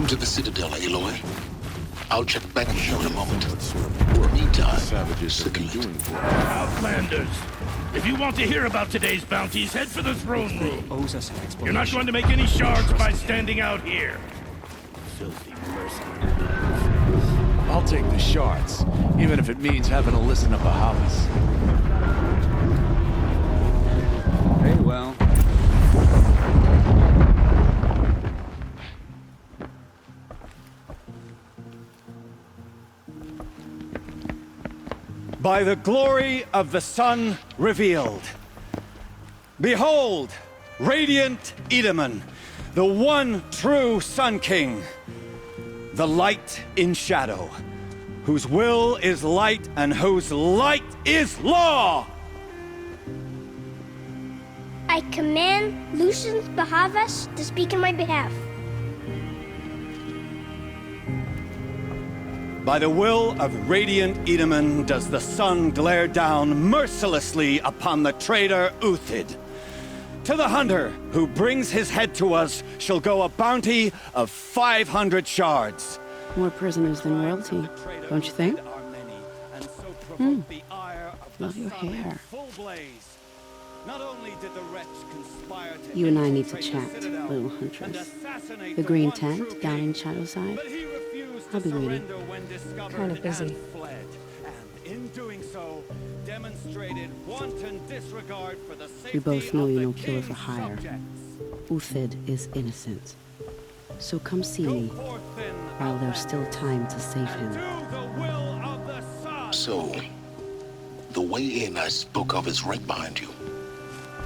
to the Citadel, Aloy. I'll check back with you in a moment. In the meantime, circulate. Outlanders! If you want to hear about today's bounties, head for the throne room. You're not going to make any shards by standing out here. Filthy mercenary. I'll take the shards, even if it means having to listen to Bahavas. Very well. By the glory of the sun revealed. Behold, radiant Edaman, the one true Sun King. The light in shadow, whose will is light and whose light is law! I command Lucian Bahavas to speak in my behalf. By the will of radiant Edaman does the sun glare down mercilessly upon the traitor Uthid. To the hunter who brings his head to us shall go a bounty of 500 shards. More prisoners than royalty, don't you think? Love your hair. You and I need to chat, little huntress. The green tent down in Shadowside. I'll be waiting. Kind of busy. We both know you're no killer for hire. Uthid is innocent. So come see me, while there's still time to save him. So, the way in I spoke of is right behind you.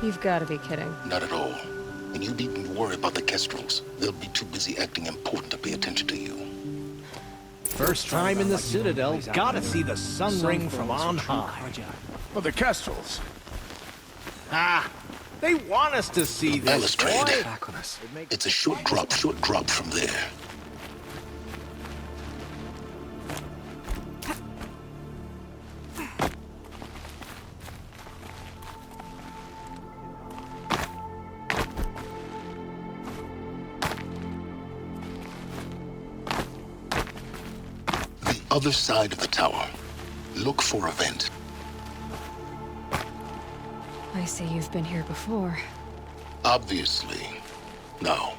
You've got to be kidding. Not at all. And you needn't worry about the Kestrels. They'll be too busy acting important to pay attention to you. First time in the Citadel, gotta see the sun ring from on high. Well, the Kestrels. Ah, they want us to see this, boy. It's a short drop from there. Other side of the tower. Look for a vent. I see you've been here before. Obviously. Now,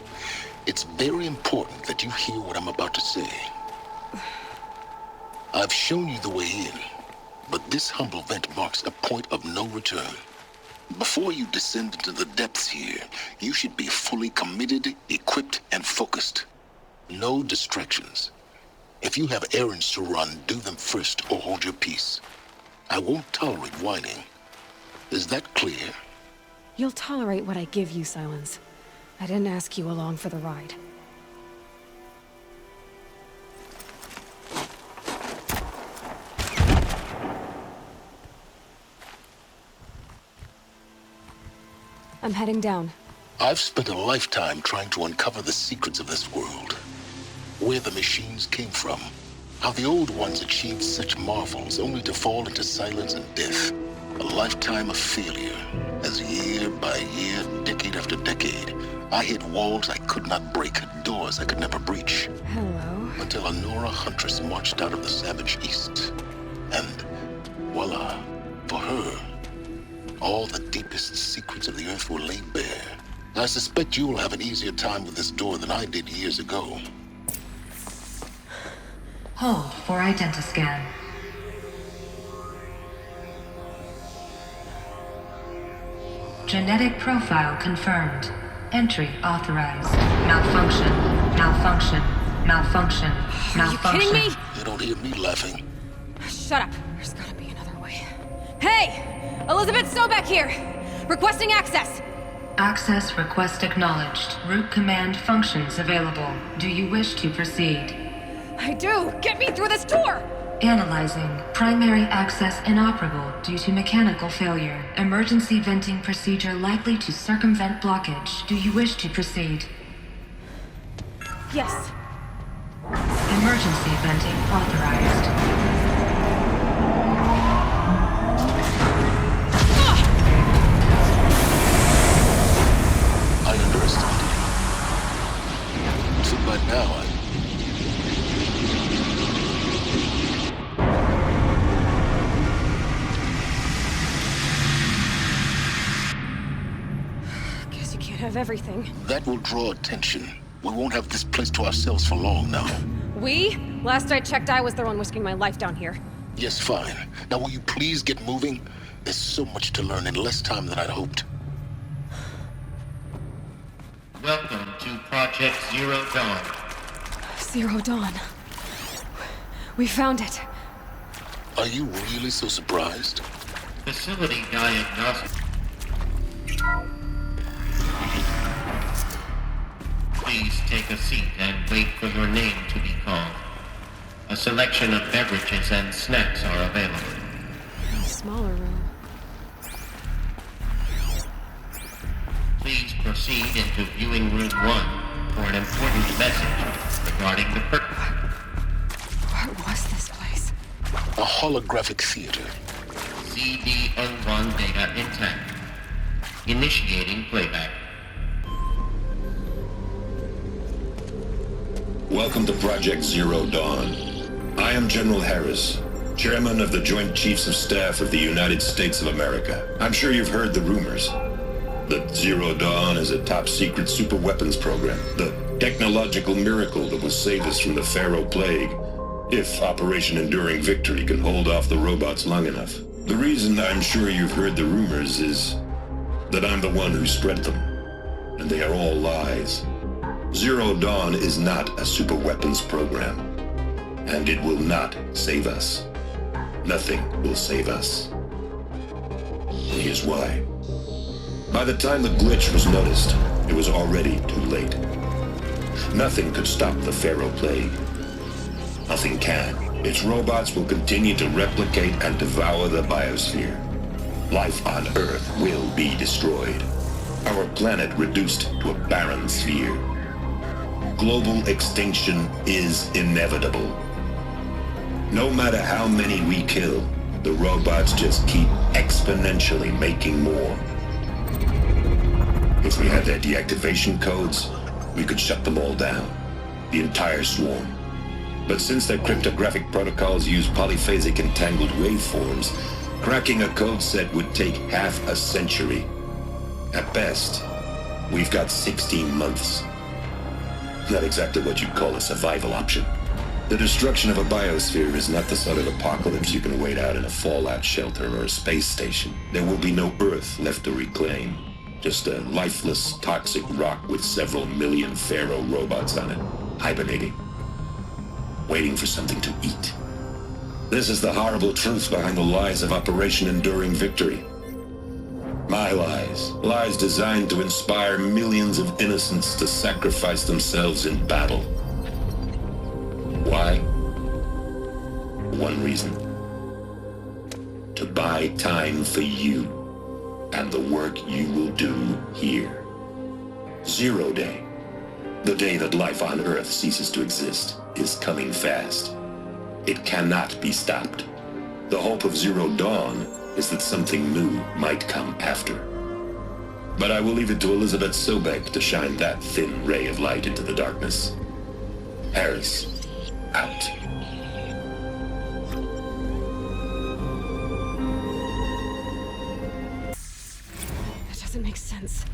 it's very important that you hear what I'm about to say. I've shown you the way in, but this humble vent marks a point of no return. Before you descend into the depths here, you should be fully committed, equipped, and focused. No distractions. If you have errands to run, do them first or hold your peace. I won't tolerate whining. Is that clear? You'll tolerate what I give you, Silence. I didn't ask you along for the ride. I'm heading down. I've spent a lifetime trying to uncover the secrets of this world. Where the machines came from. How the old ones achieved such marvels only to fall into silence and death. A lifetime of failure, as year by year, decade after decade, I hit walls I could not break, doors I could never breach. Hello. Until a Nora huntress marched out of the savage east. And, voila, for her, all the deepest secrets of the earth were laid bare. I suspect you'll have an easier time with this door than I did years ago. Hold for identiscan. Genetic profile confirmed. Entry authorized. Malfunction. Malfunction. Malfunction. Malfunction. Are you kidding me? You don't hear me laughing. Shut up. There's gotta be another way. Hey! Elizabeth Sobek here! Requesting access! Access request acknowledged. Root command functions available. Do you wish to proceed? I do! Get me through this door! Analyzing. Primary access inoperable due to mechanical failure. Emergency venting procedure likely to circumvent blockage. Do you wish to proceed? Yes. Emergency venting authorized. I underestimated you. Too bad now have everything. That will draw attention. We won't have this place to ourselves for long now. We? Last I checked, I was the one risking my life down here. Yes, fine. Now will you please get moving? There's so much to learn in less time than I'd hoped. Welcome to Project Zero Dawn. Zero Dawn. We found it. Are you really so surprised? Facility diagnostic. Please take a seat and wait for your name to be called. A selection of beverages and snacks are available. A smaller room. Please proceed into viewing room 1 for an important message regarding the What was this place? A holographic theater. CD-01 data intact. Initiating playback. Welcome to Project Zero Dawn. I am General Harris, Chairman of the Joint Chiefs of Staff of the United States of America. I'm sure you've heard the rumors that Zero Dawn is a top-secret super-weapons program, the technological miracle that will save us from the Pharaoh Plague, if Operation Enduring Victory can hold off the robots long enough. The reason I'm sure you've heard the rumors is that I'm the one who spread them, and they are all lies. Zero Dawn is not a super-weapons program, and it will not save us. Nothing will save us. Here's why. By the time the glitch was noticed, it was already too late. Nothing could stop the Pharaoh Plague. Nothing can. Its robots will continue to replicate and devour the biosphere. Life on Earth will be destroyed. Our planet reduced to a barren sphere. Global extinction is inevitable. No matter how many we kill, the robots just keep exponentially making more. If we had their deactivation codes, we could shut them all down, the entire swarm. But since their cryptographic protocols use polyphasic entangled waveforms, cracking a code set would take half a century. At best, we've got 16 months. Not exactly what you'd call a survival option. The destruction of a biosphere is not the sort of apocalypse you can wait out in a fallout shelter or a space station. There will be no Earth left to reclaim. Just a lifeless, toxic rock with several million Pharaoh robots on it, hibernating, waiting for something to eat. This is the horrible truth behind the lies of Operation Enduring Victory. My lies. Lies designed to inspire millions of innocents to sacrifice themselves in battle. Why? One reason. To buy time for you and the work you will do here. Zero Day, the day that life on Earth ceases to exist, is coming fast. It cannot be stopped. The hope of Zero Dawn is that something new might come after. But I will leave it to Elizabeth Sobek to shine that thin ray of light into the darkness. Harris, out. That doesn't make sense.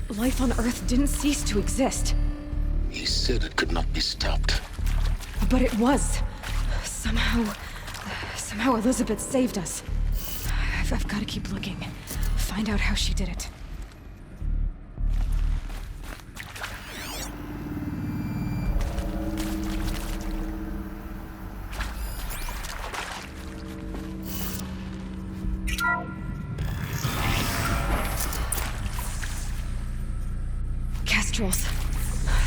Life on Earth didn't cease to exist. He said it could not be stopped. But it was. Somehow Elizabeth saved us. I've got to keep looking. Find out how she did it. Kestrels.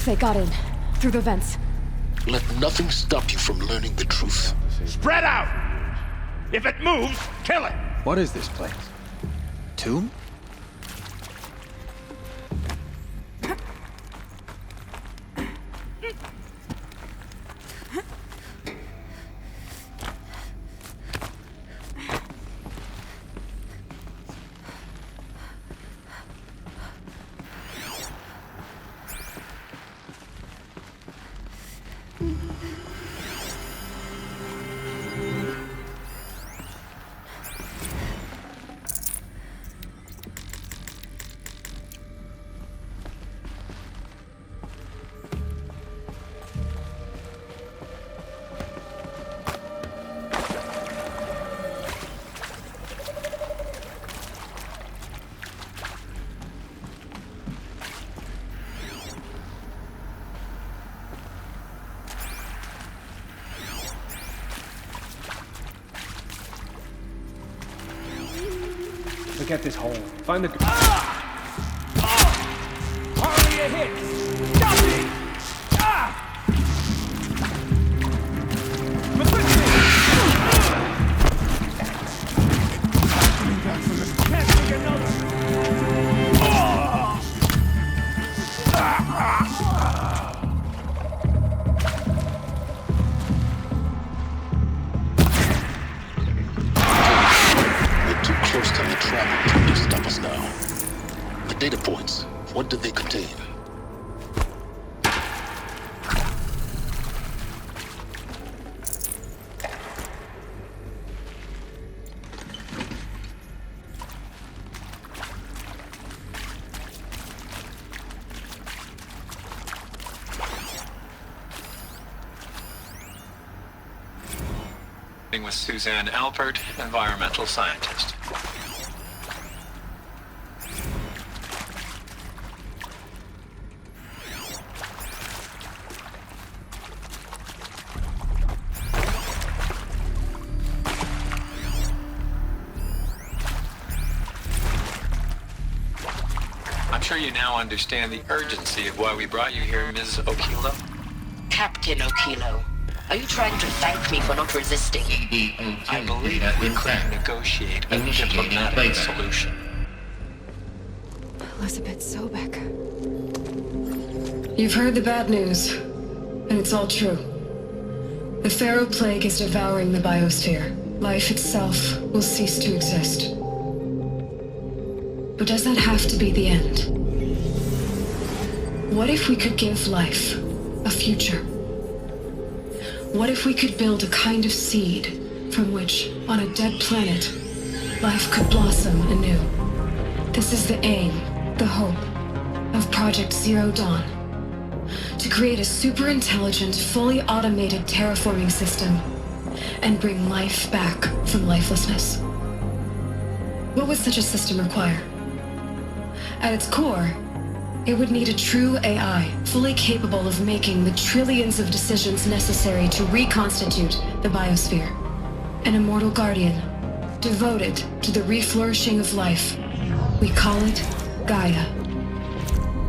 They got in. Through the vents. Let nothing stop you from learning the truth. Spread out! If it moves, kill it! What is this place? Tomb? get this hole. Find the... Hardly a hit! Stop it! Coming back from this. Can't take another! We're too close to the travel to stop us now. The data points, what do they contain? With Suzanne Alpert, environmental scientist. I'm sure you now understand the urgency of why we brought you here, Ms. Okilo. Captain Okilo. Are you trying to thank me for not resisting? I believe we could negotiate a diplomatic solution. Elizabeth Sobek. You've heard the bad news, and it's all true. The Pharaoh Plague is devouring the biosphere. Life itself will cease to exist. But does that have to be the end? What if we could give life a future? What if we could build a kind of seed from which, on a dead planet, life could blossom anew? This is the aim, the hope, of Project Zero Dawn. To create a super-intelligent, fully automated terraforming system and bring life back from lifelessness. What would such a system require? At its core, it would need a true AI, fully capable of making the trillions of decisions necessary to reconstitute the biosphere. An immortal guardian, devoted to the reflourishing of life. We call it Gaia.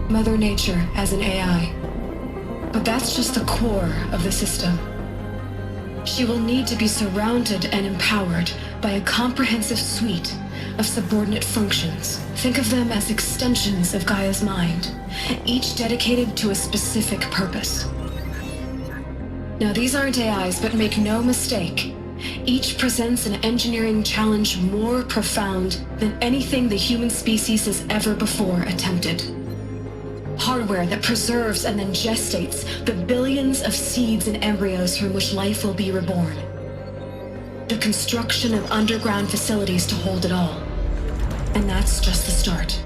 Mother Nature as an AI. But that's just the core of the system. She will need to be surrounded and empowered by a comprehensive suite of subordinate functions. Think of them as extensions of Gaia's mind, each dedicated to a specific purpose. Now, these aren't AIs, but make no mistake, each presents an engineering challenge more profound than anything the human species has ever before attempted. Hardware that preserves and then gestates the billions of seeds and embryos from which life will be reborn. The construction of underground facilities to hold it all. And that's just the start.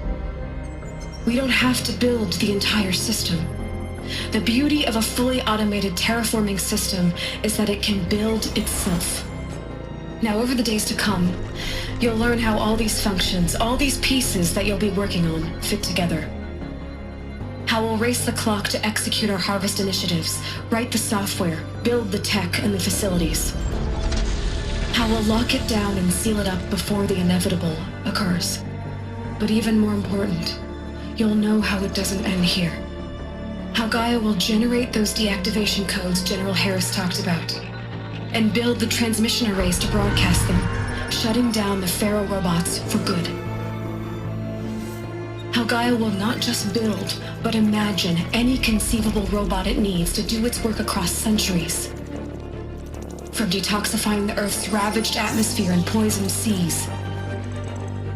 We don't have to build the entire system. The beauty of a fully automated terraforming system is that it can build itself. Now, over the days to come, you'll learn how all these functions, all these pieces that you'll be working on, fit together. How we'll race the clock to execute our harvest initiatives, write the software, build the tech and the facilities. How we'll lock it down and seal it up before the inevitable occurs. But even more important, you'll know how it doesn't end here. How Gaia will generate those deactivation codes General Harris talked about, and build the transmission arrays to broadcast them, shutting down the Pharaoh robots for good. How Gaia will not just build, but imagine any conceivable robot it needs to do its work across centuries. From detoxifying the Earth's ravaged atmosphere and poisoned seas,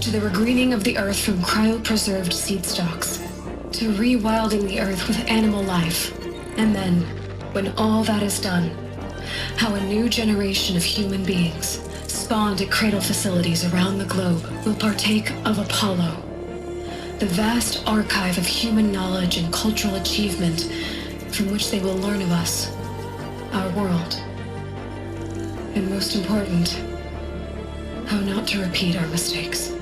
to the regreening of the Earth from cryopreserved seed stalks, to rewilding the Earth with animal life. And then, when all that is done, how a new generation of human beings, spawned at cradle facilities around the globe, will partake of Apollo, the vast archive of human knowledge and cultural achievement from which they will learn of us, our world. And most important, how not to repeat our mistakes.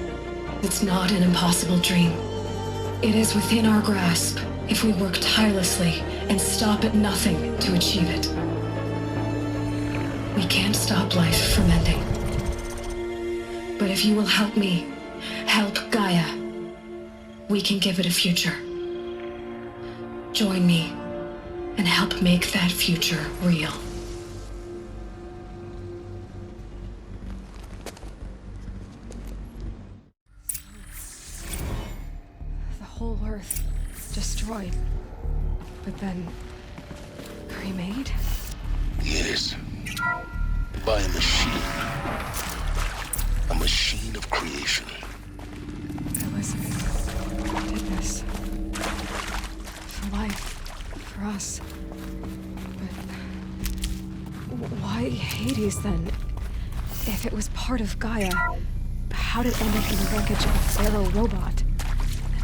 It's not an impossible dream. It is within our grasp if we work tirelessly and stop at nothing to achieve it. We can't stop life from ending. But if you will help me, help Gaia, we can give it a future. Join me and help make that future real. The whole Earth destroyed, but then remade? Yes. By a machine. A machine of creation. Elizabeth did this. For life. For us. But why Hades then? If it was part of Gaia, how did it end up in the wreckage of a Pharaoh robot?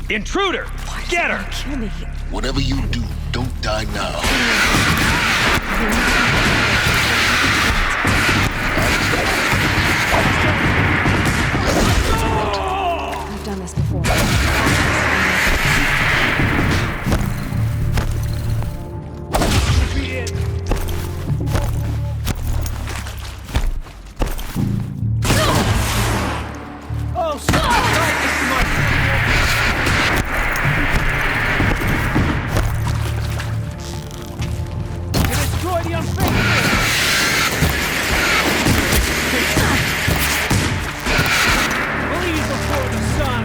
Intruder! Get her! Kill me. Whatever you do, don't die now. I've done this before. Oh, stop! To destroy the unfaithful! Believe before the sun!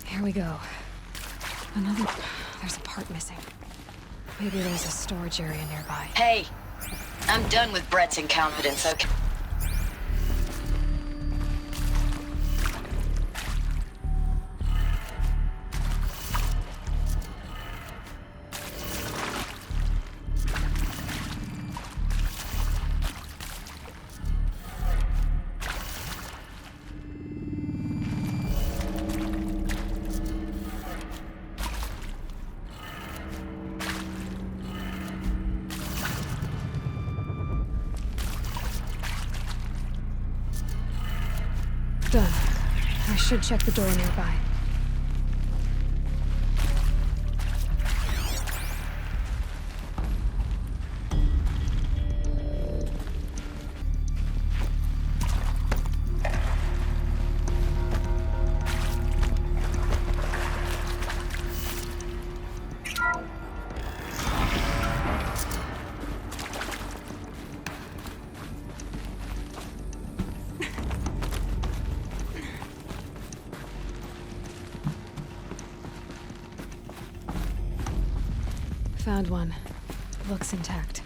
Here we go. There's a part missing. Maybe there's a storage area nearby. Hey, I'm done with Brett's incompetence, okay? Done. I should check the door nearby. Found one. Looks intact.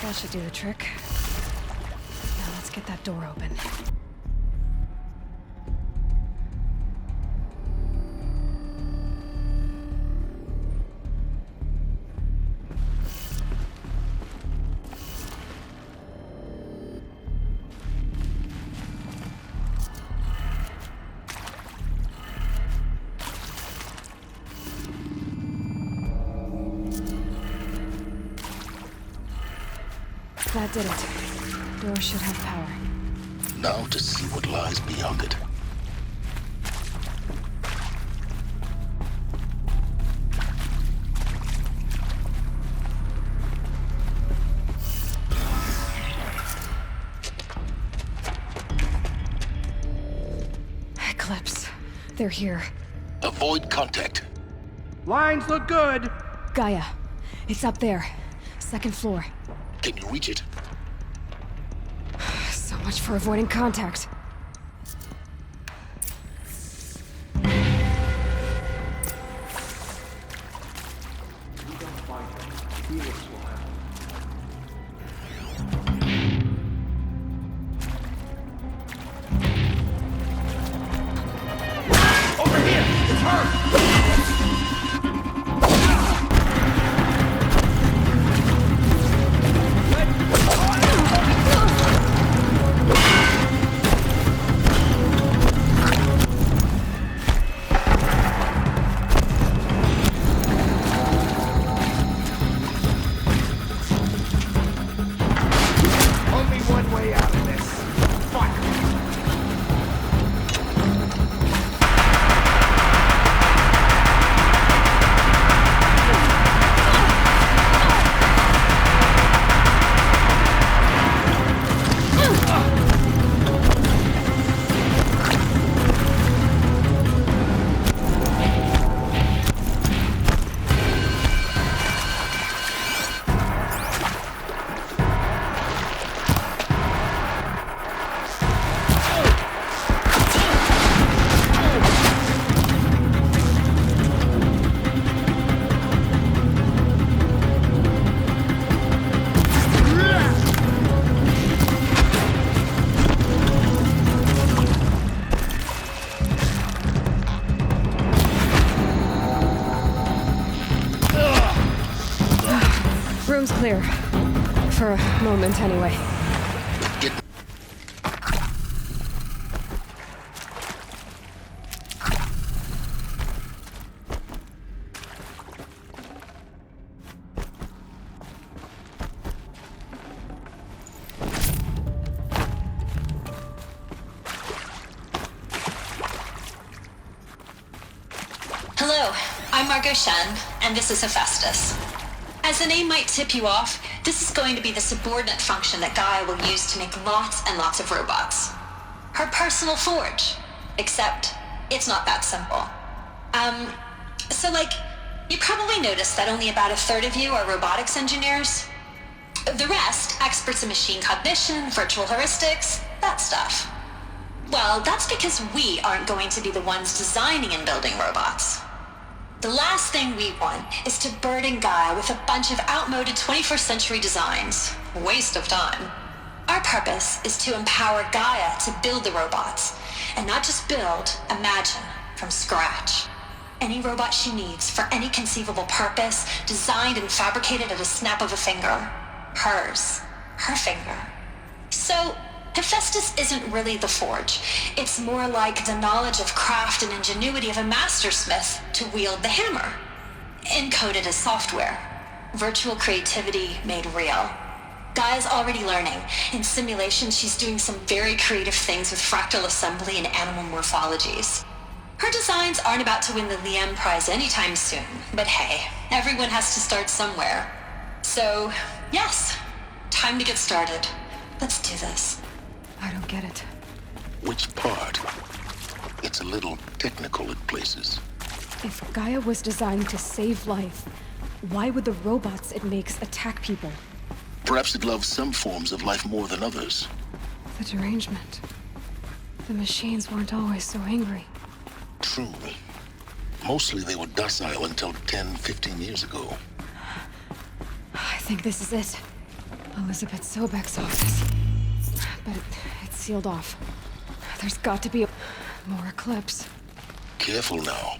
That should do the trick. Now let's get that door open. That did it. Door should have power. Now to see what lies beyond it. Eclipse. They're here. Avoid contact. Lines look good. Gaia. It's up there. Second floor. Can you reach it? So much for avoiding contact. Over here! It's her! Only one way out of this. Fire! Room's clear. For a moment, anyway. Hello, I'm Margot Shen, and this is Hephaestus. As the name might tip you off, this is going to be the subordinate function that Gaia will use to make lots and lots of robots. Her personal forge. Except, it's not that simple. You probably noticed that only about a third of you are robotics engineers. The rest, experts in machine cognition, virtual heuristics, that stuff. Well, that's because we aren't going to be the ones designing and building robots. The last thing we want is to burden Gaia with a bunch of outmoded 21st century designs. Waste of time. Our purpose is to empower Gaia to build the robots, and not just build, imagine, from scratch. Any robot she needs for any conceivable purpose, designed and fabricated at a snap of a finger. Hers. Her finger. So, Hephaestus isn't really the forge. It's more like the knowledge of craft and ingenuity of a mastersmith to wield the hammer. Encoded as software. Virtual creativity made real. Gaia's already learning. In simulation, she's doing some very creative things with fractal assembly and animal morphologies. Her designs aren't about to win the Liam Prize anytime soon, but hey, everyone has to start somewhere. So, yes, time to get started. Let's do this. I don't get it. Which part? It's a little technical at places. If Gaia was designed to save life, why would the robots it makes attack people? Perhaps it loves some forms of life more than others. The derangement. The machines weren't always so angry. True. Mostly they were docile until 10, 15 years ago. I think this is it. Elizabeth Sobek's office. But it's sealed off. There's got to be more Eclipse. Careful now.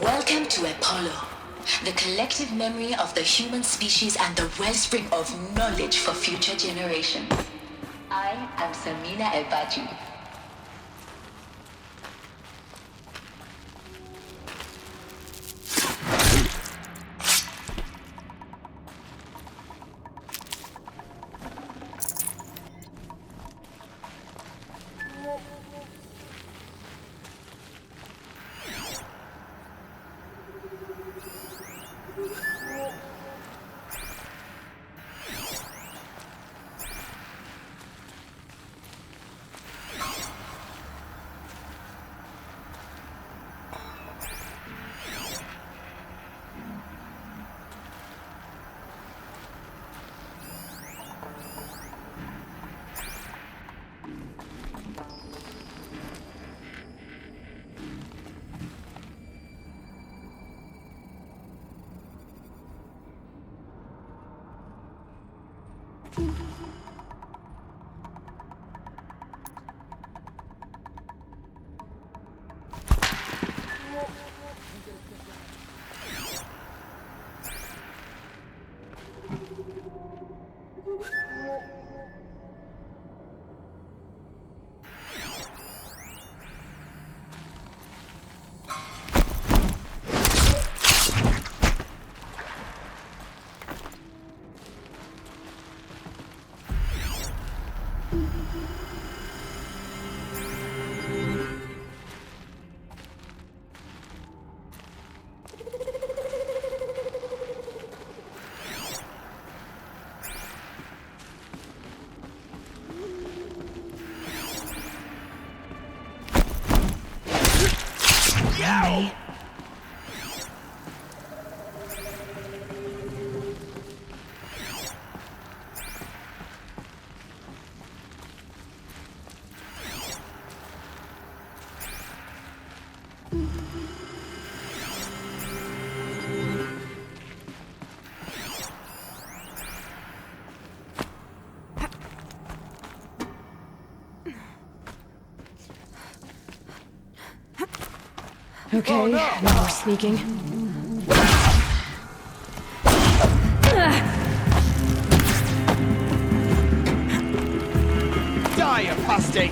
Welcome to Apollo. the collective memory of the human species and the wellspring of knowledge for future generations. I am Samina Ebaju. Okay, Oh, no. now we're sneaking. Die, apostate!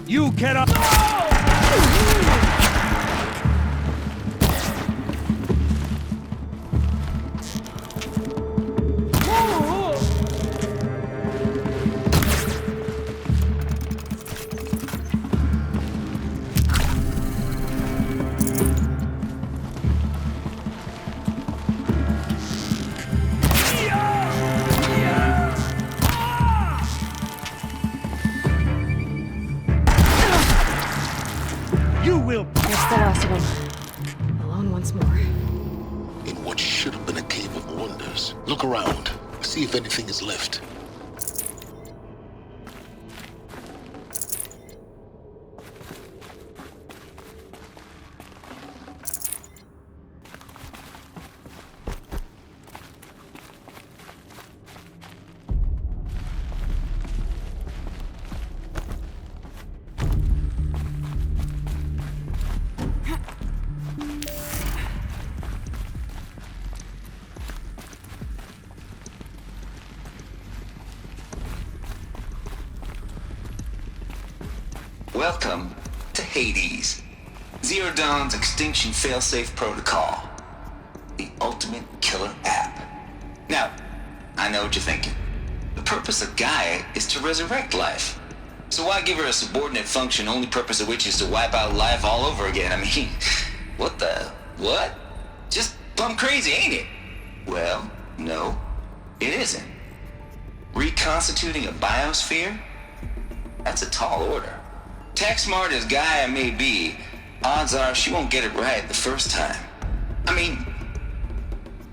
You cannot... That's the last of them. Alone once more. In what should have been a cave of wonders. Look around. See if anything is left. Welcome to Hades, Zero Dawn's extinction failsafe protocol, the ultimate killer app. Now, I know what you're thinking. The purpose of Gaia is to resurrect life. So why give her a subordinate function, only purpose of which is to wipe out life all over again? I mean, what? Just plumb crazy, ain't it? Well, no, it isn't. Reconstituting a biosphere? That's a tall order. Tech smart as Gaia may be, odds are she won't get it right the first time. I mean,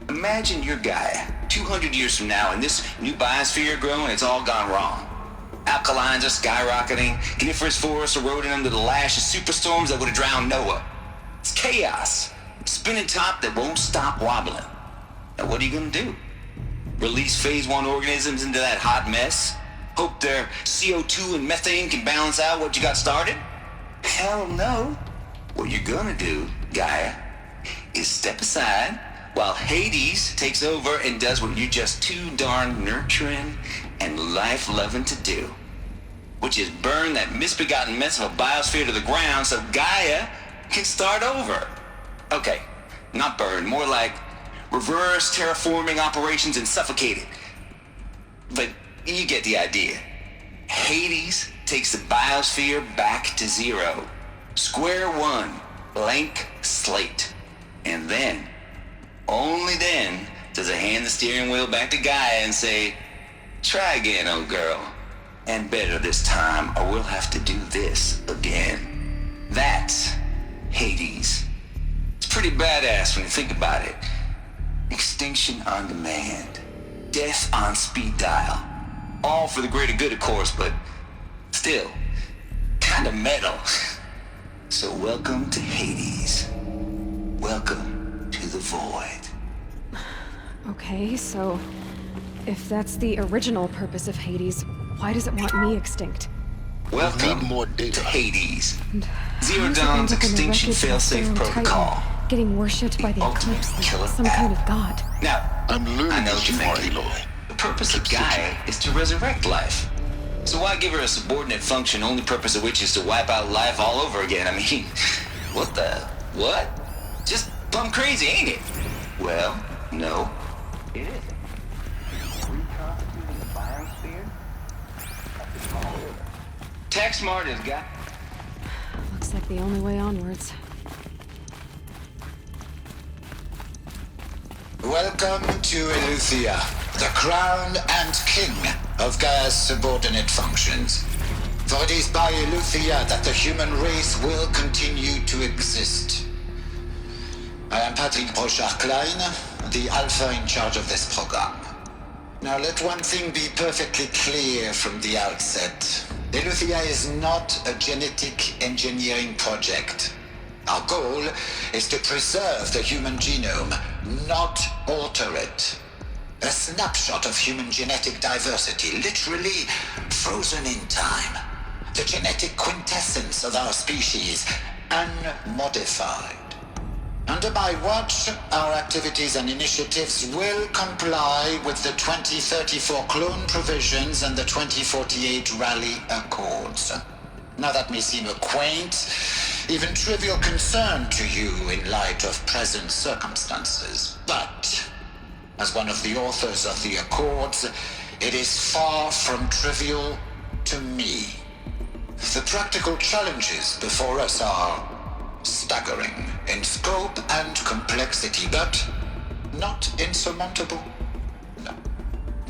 imagine you're Gaia, 200 years from now, and this new biosphere you're growing, it's all gone wrong. Alkalines are skyrocketing, coniferous forests eroding under the lash of superstorms that would have drowned Noah. It's chaos. Spinning top that won't stop wobbling. Now what are you gonna do? Release phase 1 organisms into that hot mess? Hope their CO2 and methane can balance out what you got started? Hell no. What you're gonna do, Gaia, is step aside while Hades takes over and does what you're just too darn nurturing and life-loving to do, which is burn that misbegotten mess of a biosphere to the ground so Gaia can start over. Okay, not burn, more like reverse terraforming operations and suffocate it. But you get the idea. Hades takes the biosphere back to zero. Square one, blank slate. And then, only then, does it hand the steering wheel back to Gaia and say, try again, old girl. And better this time, or we'll have to do this again. That's Hades. It's pretty badass when you think about it. Extinction on demand. Death on speed dial. All for the greater good, of course, but still, kind of metal. So welcome to Hades. Welcome to the void. Okay, so if that's the original purpose of Hades, why does it want me extinct? Welcome to Hades. Zero Dawn's extinction failsafe protocol. Getting worshipped by the Eclipse like some kind of god. Now, I'm learning I know what you're smart, thinking. Aloy. The purpose of Gaia is to resurrect life. So why give her a subordinate function, only purpose of which is to wipe out life all over again? I mean, what the? What? Just plumb crazy, ain't it? Well, no, it isn't. Reconstituting the biosphere? That's a tall order. Tech smart as Gaia. Looks like the only way onwards. Welcome to Eleuthia, the crown and king of Gaia's subordinate functions. For it is by Eleuthia that the human race will continue to exist. I am Patrick Brochard-Klein, the Alpha in charge of this program. Now let one thing be perfectly clear from the outset. Eleuthia is not a genetic engineering project. Our goal is to preserve the human genome, not alter it. A snapshot of human genetic diversity, literally frozen in time. The genetic quintessence of our species, unmodified. Under my watch, our activities and initiatives will comply with the 2034 clone provisions and the 2048 Rally Accords. Now that may seem a quaint, even trivial concern to you in light of present circumstances, but as one of the authors of the Accords, it is far from trivial to me. The practical challenges before us are staggering in scope and complexity, but not insurmountable. No.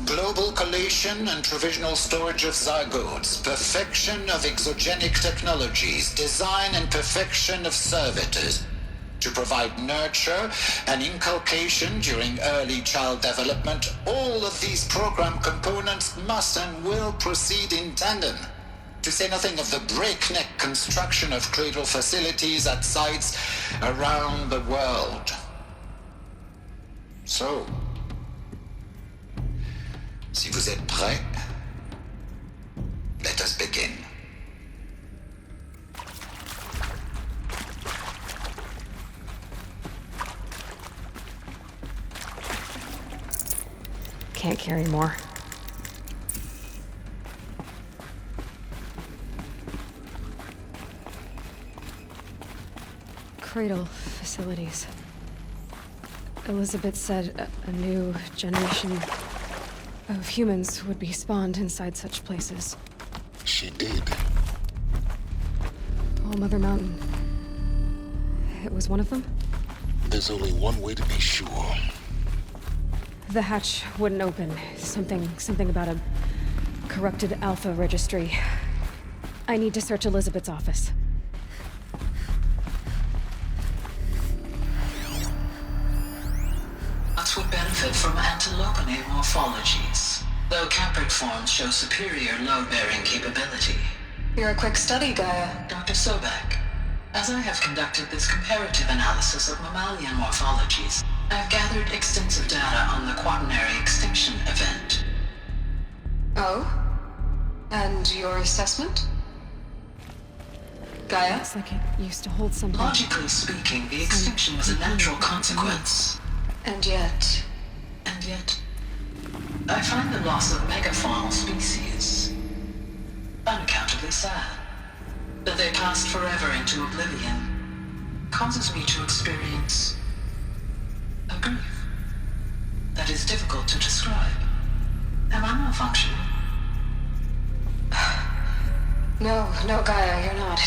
Global collation and provisional storage of zygotes, perfection of exogenic technologies, design and perfection of servitors to provide nurture and inculcation during early child development. All of these program components must and will proceed in tandem. To say nothing of the breakneck construction of cradle facilities at sites around the world. So, si vous êtes prêts, let us begin. Can't carry more. Cradle facilities. Elizabeth said a new generation of humans would be spawned inside such places. She did. All Mother Mountain. It was one of them? There's only one way to be sure. The hatch wouldn't open. Something about a corrupted Alpha registry. I need to search Elizabeth's office. Us would benefit from antilopinate morphologies, though caprid forms show superior load-bearing capability. You're a quick study, Gaia. Dr. Sobek, as I have conducted this comparative analysis of mammalian morphologies, I've gathered extensive data on the quaternary extinction event. Oh? And your assessment? Gaia? Looks like it used to hold something. Logically speaking, the extinction was a natural consequence. And yet, I find the loss of megafaunal species unaccountably sad. That they passed forever into oblivion causes me to experience a grief that is difficult to describe. Am I malfunctioning? No, Gaia, you're not.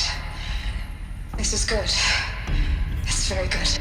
This is good. It's very good.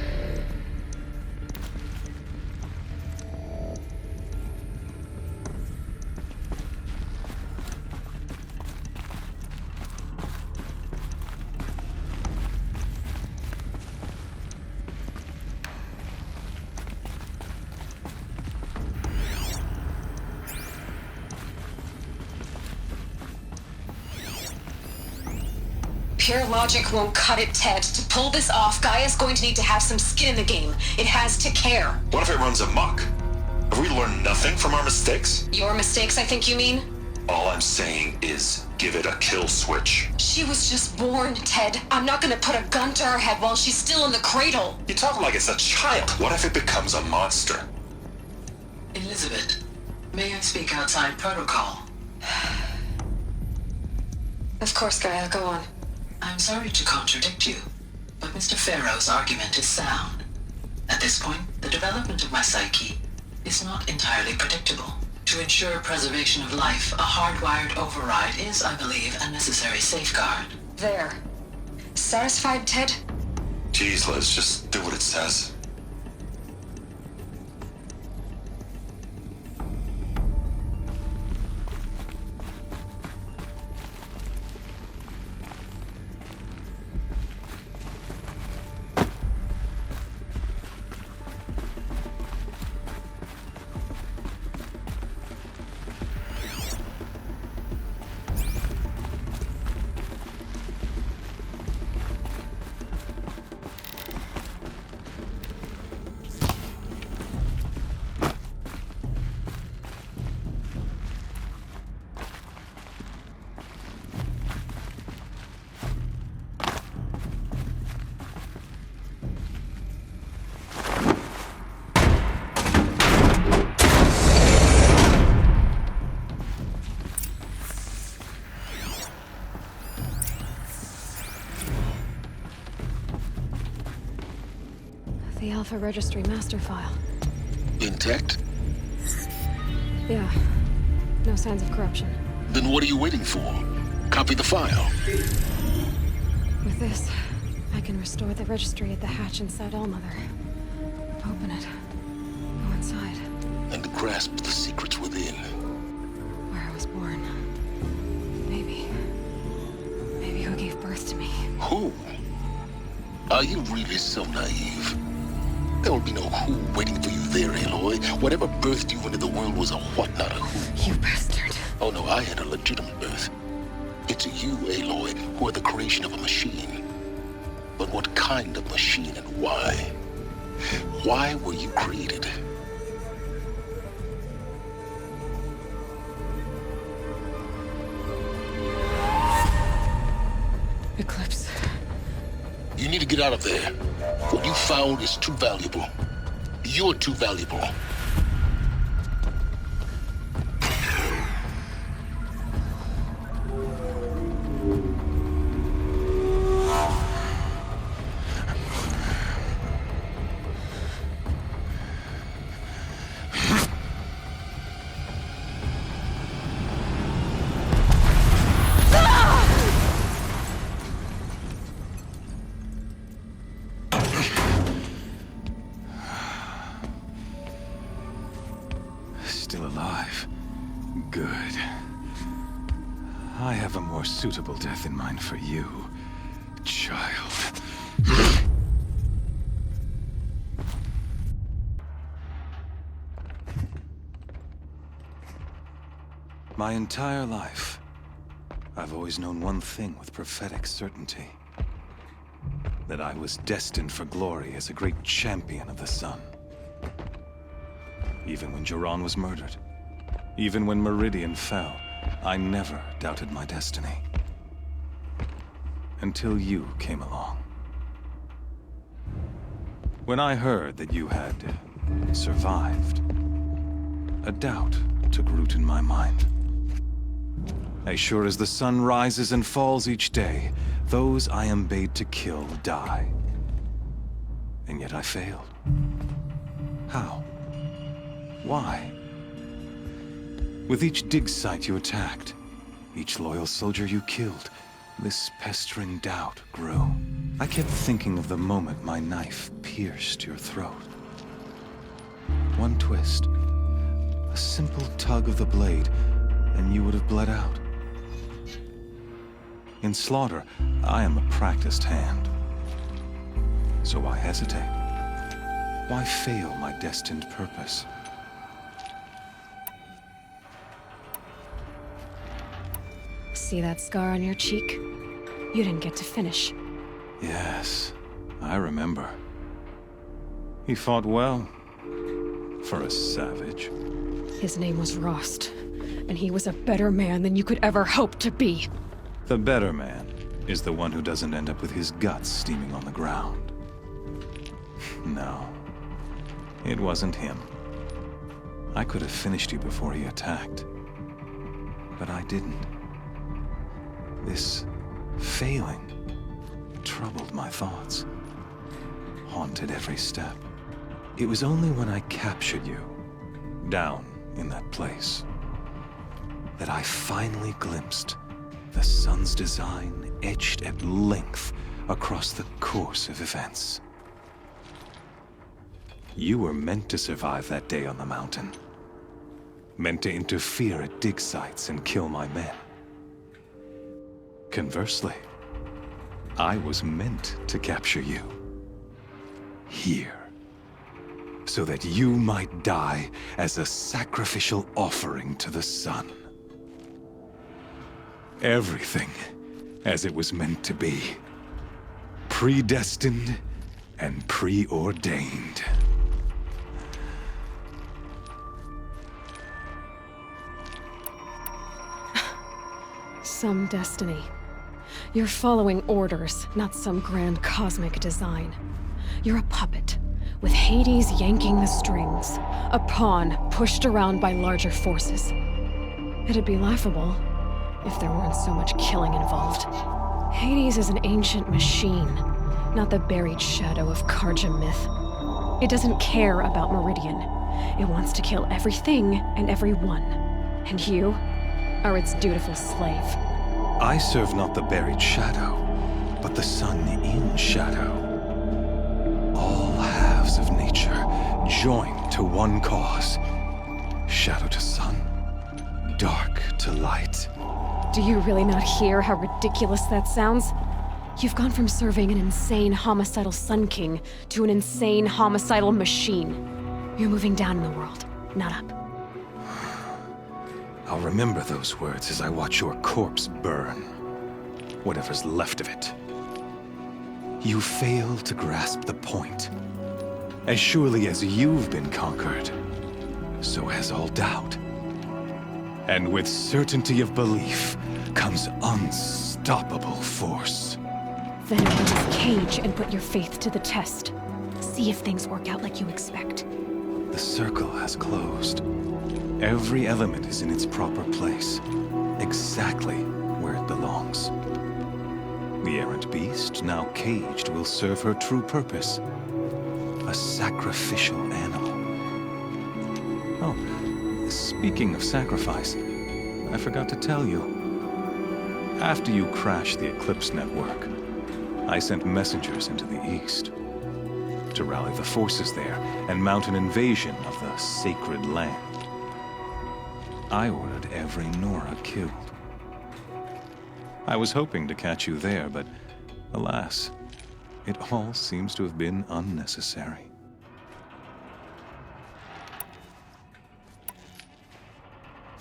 Pure logic won't cut it, Ted. To pull this off, Gaia's going to need to have some skin in the game. It has to care. What if it runs amok? Have we learned nothing from our mistakes? Your mistakes, I think you mean? All I'm saying is give it a kill switch. She was just born, Ted. I'm not gonna put a gun to her head while she's still in the cradle. You talk like it's a child. What if it becomes a monster? Elizabeth, may I speak outside protocol? Of course, Gaia, go on. I'm sorry to contradict you, but Mr. Farrow's argument is sound. At this point, the development of my psyche is not entirely predictable. To ensure preservation of life, a hardwired override is, I believe, a necessary safeguard. There. Satisfied, Ted? Jeez, Liz, just do what it says. The Alpha Registry master file. Intact? Yeah. No signs of corruption. Then what are you waiting for? Copy the file. With this, I can restore the registry at the hatch inside Allmother. Open it. Go inside. And grasp the secrets within. Where I was born. Maybe who gave birth to me. Who? Are you really so naive? There will be no who waiting for you there, Aloy. Whatever birthed you into the world was a what, not a who. You bastard. Oh no, I had a legitimate birth. It's you, Aloy, who are the creation of a machine. But what kind of machine and why? Why were you created? Eclipse. You need to get out of there. What you found is too valuable. You're too valuable. Good. I have a more suitable death in mind for you, child. My entire life, I've always known one thing with prophetic certainty. That I was destined for glory as a great champion of the sun. Even when Jiran was murdered, even when Meridian fell, I never doubted my destiny. Until you came along. When I heard that you had survived, a doubt took root in my mind. As sure as the sun rises and falls each day, those I am bade to kill die. And yet I failed. How? Why? With each dig site you attacked, each loyal soldier you killed, this pestering doubt grew. I kept thinking of the moment my knife pierced your throat. One twist, a simple tug of the blade, and you would have bled out. In slaughter, I am a practiced hand. So why hesitate? Why fail my destined purpose? See that scar on your cheek? You didn't get to finish. Yes, I remember. He fought well. For a savage. His name was Rost, and he was a better man than you could ever hope to be. The better man is the one who doesn't end up with his guts steaming on the ground. No, it wasn't him. I could have finished you before he attacked. But I didn't. This failing troubled my thoughts, haunted every step. It was only when I captured you, down in that place, that I finally glimpsed the sun's design etched at length across the course of events. You were meant to survive that day on the mountain. Meant to interfere at dig sites and kill my men. Conversely, I was meant to capture you. Here. So that you might die as a sacrificial offering to the sun. Everything as it was meant to be. Predestined and preordained. Some destiny. You're following orders, not some grand cosmic design. You're a puppet, with Hades yanking the strings. A pawn pushed around by larger forces. It'd be laughable if there weren't so much killing involved. Hades is an ancient machine, not the buried shadow of Karja myth. It doesn't care about Meridian. It wants to kill everything and everyone. And you are its dutiful slave. I serve not the buried shadow, but the sun in shadow. All halves of nature joined to one cause. Shadow to sun, dark to light. Do you really not hear how ridiculous that sounds? You've gone from serving an insane homicidal Sun King to an insane homicidal machine. You're moving down in the world, not up. I'll remember those words as I watch your corpse burn. Whatever's left of it. You fail to grasp the point. As surely as you've been conquered, so has all doubt. And with certainty of belief comes unstoppable force. Then open this cage and put your faith to the test. See if things work out like you expect. The circle has closed. Every element is in its proper place, exactly where it belongs. The errant beast, now caged, will serve her true purpose. A sacrificial animal. Oh, speaking of sacrifice, I forgot to tell you. After you crashed the Eclipse network, I sent messengers into the east to rally the forces there and mount an invasion of the sacred land. I ordered every Nora killed. I was hoping to catch you there, but alas, it all seems to have been unnecessary.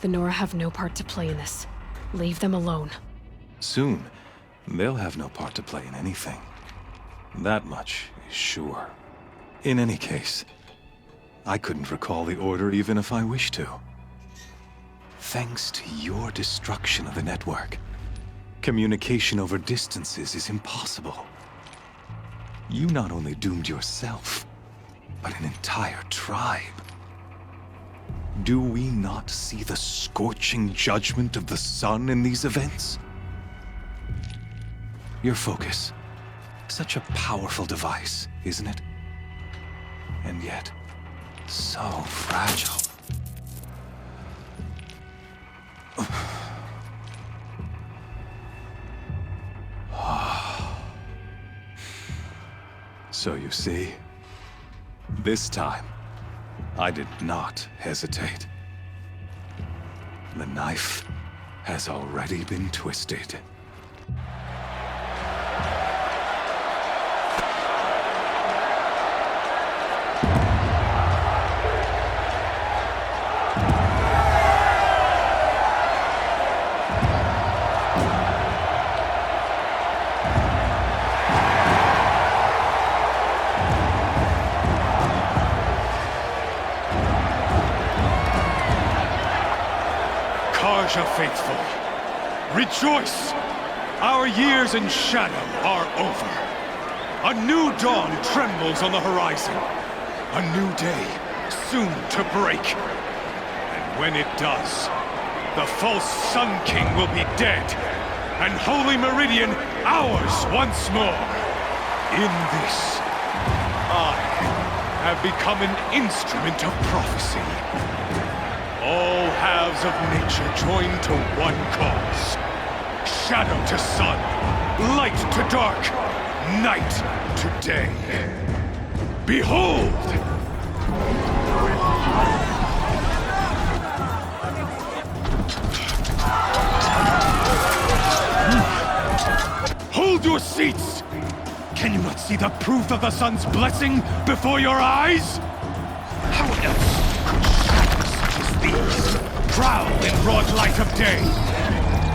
The Nora have no part to play in this. Leave them alone. Soon, they'll have no part to play in anything. That much is sure. In any case, I couldn't recall the order even if I wished to. Thanks to your destruction of the network, communication over distances is impossible. You not only doomed yourself, but an entire tribe. Do we not see the scorching judgment of the sun in these events? Your focus. Such a powerful device, isn't it? And yet, so fragile. So you see, this time, I did not hesitate. The knife has already been twisted. Karja faithful, rejoice! Our years in shadow are over. A new dawn trembles on the horizon. A new day soon to break. And when it does, the false Sun King will be dead, and Holy Meridian ours once more. In this, I have become an instrument of prophecy. All halves of nature join to one cause. Shadow to sun, light to dark, night to day. Behold! Hold your seats! Can you not see the proof of the sun's blessing before your eyes? How else could shadows such as these prowl in broad light of day?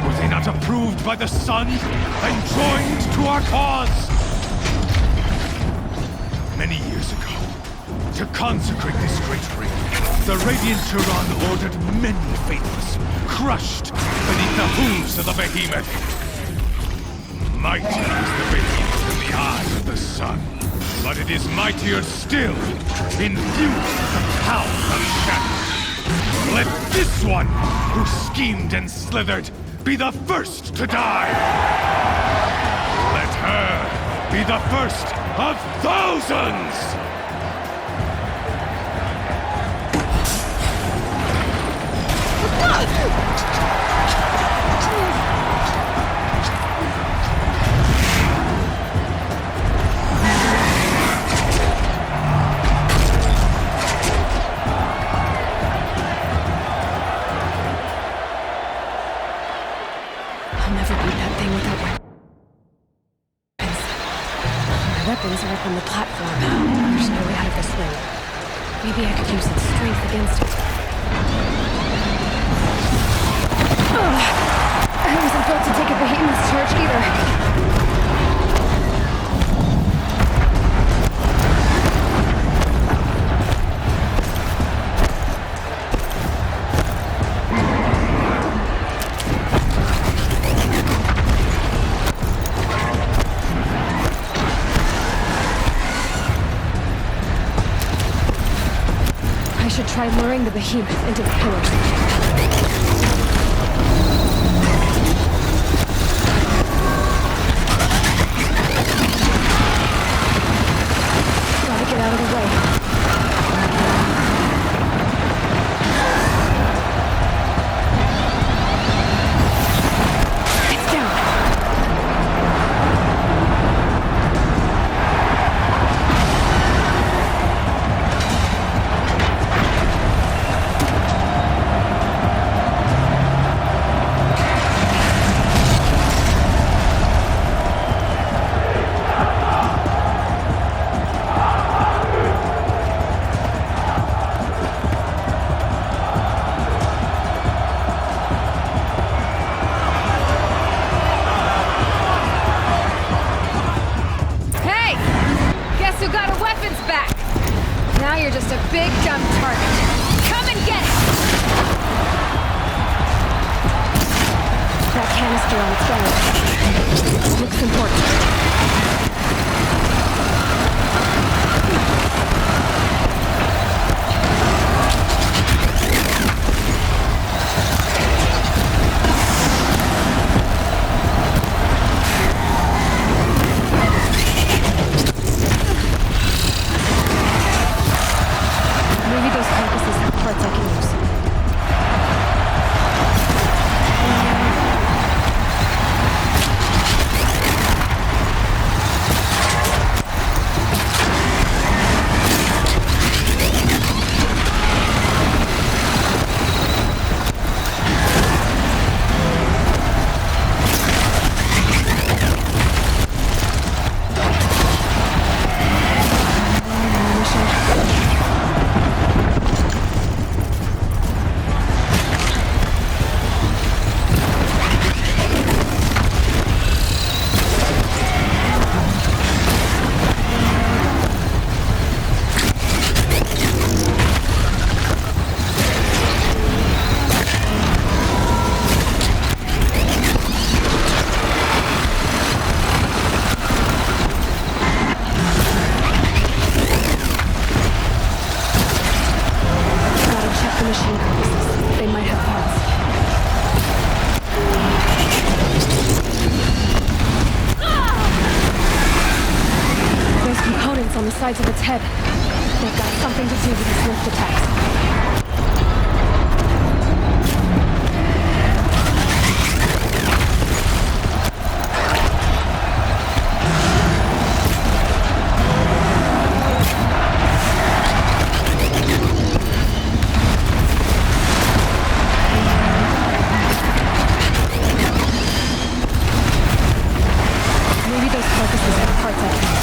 Were they not approved by the sun and joined to our cause? Many years ago, to consecrate this great ring, the Radiant Turan ordered many faithless, crushed beneath the hooves of the behemoth. Mighty is the behemoth in the eye of the sun, but it is mightier still, infused with the power of shadow. Let this one, who schemed and slithered, be the first to die! Let her be the first of thousands! Weapons are up on the platform. There's no way out of this ring. Maybe I could use its strength against it. I wasn't built to take a behemoth's charge either. Try luring the behemoth into the pillars. Gotta get out of the way. It's down. who got her weapons back! Now you're just a big, dumb target. Come and get it! That canister on its way. Looks important. Maybe those carcasses have parts I can use. Sides of its head. They've got something to do with its lift attacks. Maybe those carcasses have parts I can use.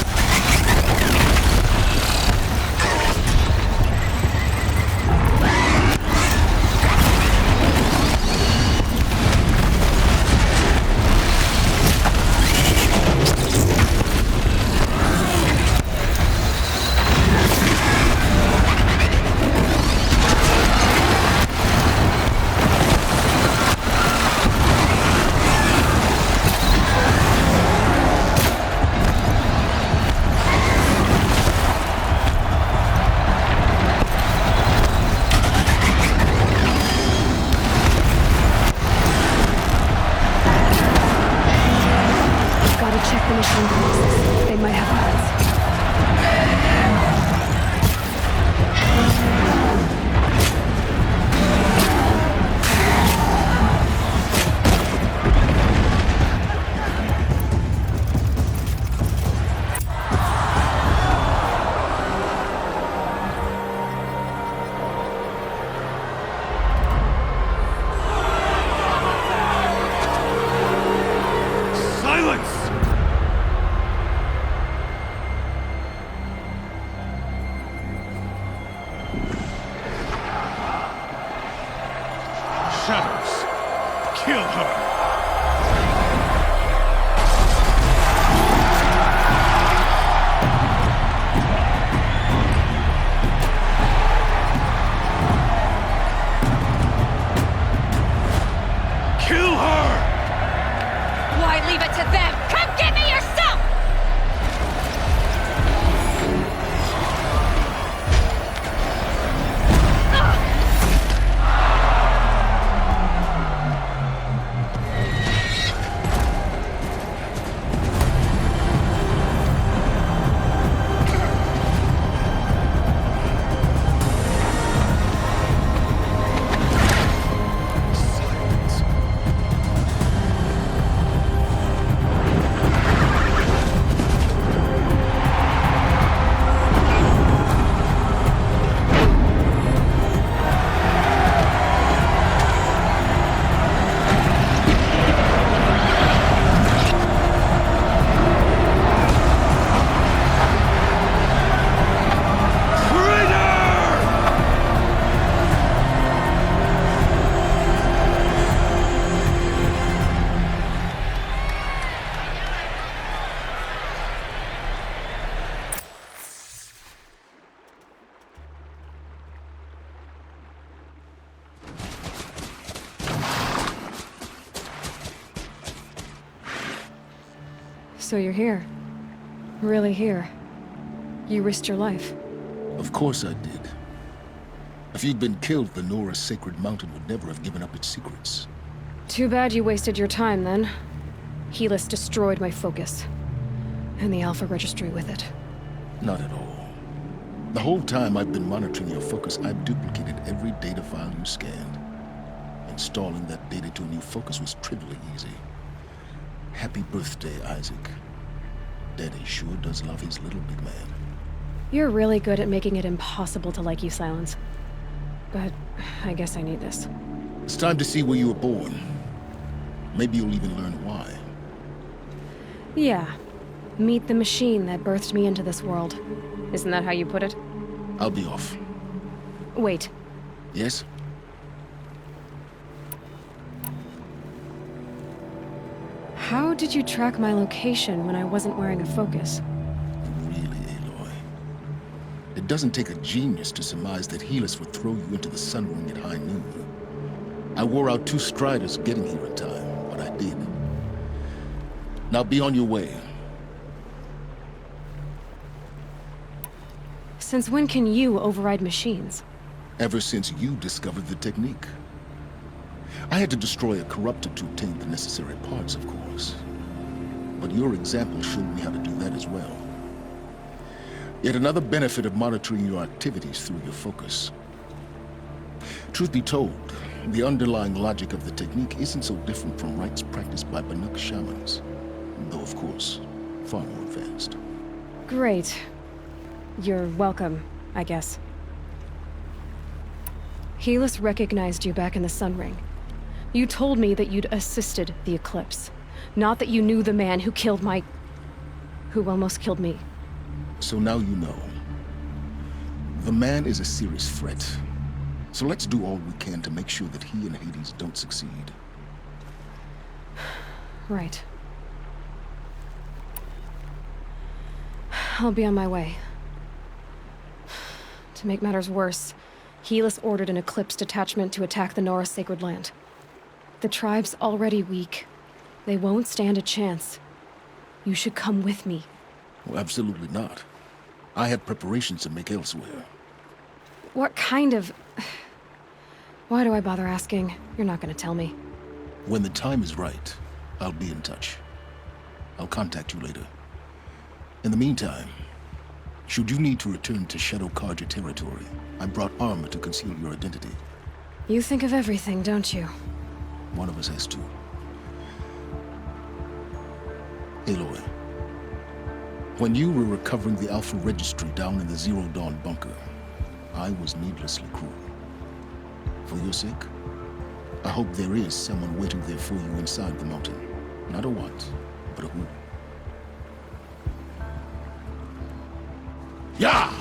So you're here. Really here. You risked your life. Of course I did. If you'd been killed, the Nora's sacred mountain would never have given up its secrets. Too bad you wasted your time, then. Helis destroyed my focus. And the Alpha Registry with it. Not at all. The whole time I've been monitoring your focus, I've duplicated every data file you scanned. Installing that data to a new focus was trivially easy. Happy birthday, Isaac. Daddy sure does love his little big man. You're really good at making it impossible to like you, Silence. But I guess I need this. It's time to see where you were born. Maybe you'll even learn why. Yeah. Meet the machine that birthed me into this world. Isn't that how you put it? I'll be off. Wait. Yes? How did you track my location when I wasn't wearing a focus? Really, Aloy? It doesn't take a genius to surmise that Helis would throw you into the sun ring at high noon. I wore out 2 striders getting here in time, but I did. Now be on your way. Since when can you override machines? Ever since you discovered the technique. I had to destroy a corruptor to obtain the necessary parts, of course. But your example showed me how to do that as well. Yet another benefit of monitoring your activities through your focus. Truth be told, the underlying logic of the technique isn't so different from rites practiced by Banuk shamans. Though, of course, far more advanced. Great. You're welcome, I guess. Helis recognized you back in the Sun Ring. You told me that you'd assisted the Eclipse. Not that you knew the man who killed who almost killed me. So now you know. The man is a serious threat. So let's do all we can to make sure that he and Hades don't succeed. Right. I'll be on my way. To make matters worse, Helis ordered an Eclipse detachment to attack the Nora Sacred Land. The tribe's already weak. They won't stand a chance. You should come with me. Well, absolutely not. I have preparations to make elsewhere. What kind of... Why do I bother asking? You're not gonna tell me. When the time is right, I'll be in touch. I'll contact you later. In the meantime, should you need to return to Shadow Karja territory, I brought armor to conceal your identity. You think of everything, don't you? One of us has to. Aloy, when you were recovering the Alpha Registry down in the Zero Dawn bunker, I was needlessly cruel. For your sake, I hope there is someone waiting there for you inside the mountain. Not a what, but a who. Yeah!